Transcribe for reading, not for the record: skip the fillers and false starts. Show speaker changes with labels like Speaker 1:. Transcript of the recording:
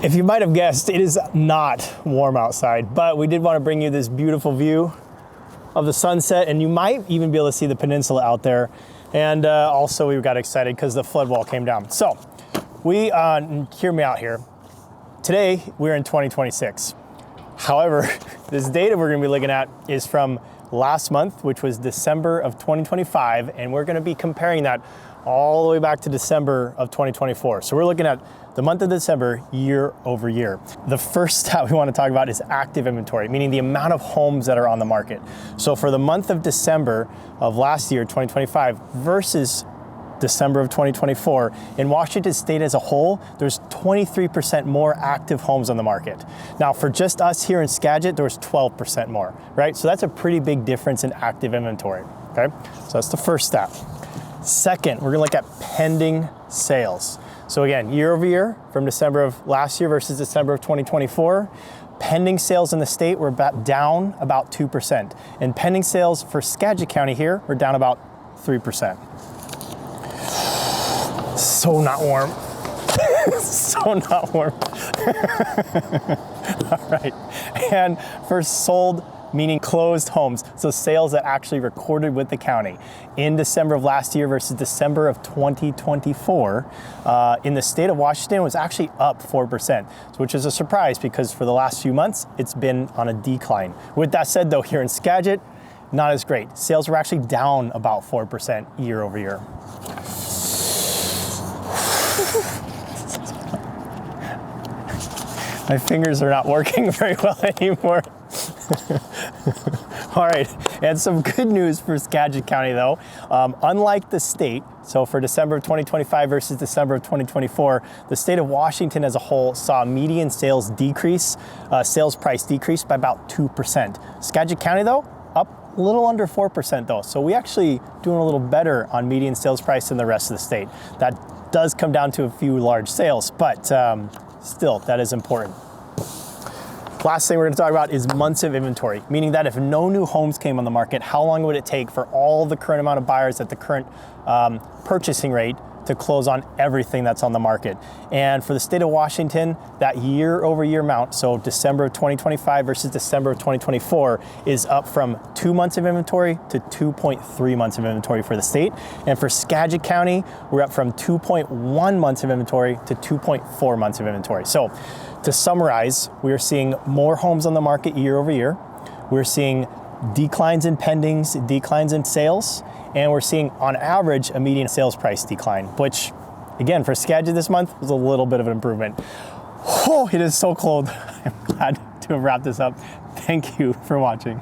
Speaker 1: If you might have guessed, it is not warm outside, but we did want to bring you this beautiful view of the sunset, and you might even be able to see the peninsula out there. And also we got excited because the flood wall came down. So hear me out here. Today, we're in 2026. However, this data we're gonna be looking at is from last month, which was December of 2025, and we're gonna be comparing that all the way back to December of 2024. So we're looking at the month of December year over year. The first stat we want to talk about is active inventory, meaning the amount of homes that are on the market. So for the month of December of last year, 2025, versus December of 2024, in Washington State as a whole, there's 23% more active homes on the market. Now, for just us here in Skagit, there was 12% more, right? So that's a pretty big difference in active inventory, okay? So that's the first stat. Second, we're gonna look at pending sales. So again, year over year, from December of last year versus December of 2024, pending sales in the state were down about 2%. And pending sales for Skagit County here were down about 3%. So not warm. So not warm. All right. And for sold, meaning closed homes, so sales that actually recorded with the county in December of last year versus December of 2024, in the state of Washington was actually up 4%, which is a surprise because for the last few months, it's been on a decline. With that said though, here in Skagit, not as great. Sales were actually down about 4% year over year. My fingers are not working very well anymore. All right, and some good news for Skagit County though. Unlike the state, so for December of 2025 versus December of 2024, the state of Washington as a whole saw median sales decrease, sales price decrease by about 2%. Skagit County though, up a little under 4% though. So we actually doing a little better on median sales price than the rest of the state. That does come down to a few large sales, but still, that is important. Last thing we're going to talk about is months of inventory, meaning that if no new homes came on the market, how long would it take for all the current amount of buyers at the current purchasing rate to close on everything that's on the market? And for the state of Washington, that year over year amount, so December of 2025 versus December of 2024, is up from 2 months of inventory to 2.3 months of inventory for the state. And for Skagit County, we're up from 2.1 months of inventory to 2.4 months of inventory. So to summarize, we are seeing more homes on the market year over year. We're seeing declines in pendings, declines in sales, and we're seeing on average a median sales price decline, which again for Skagit this month was a little bit of an improvement. Oh, it is so cold. I'm glad to have wrapped this up. Thank you for watching.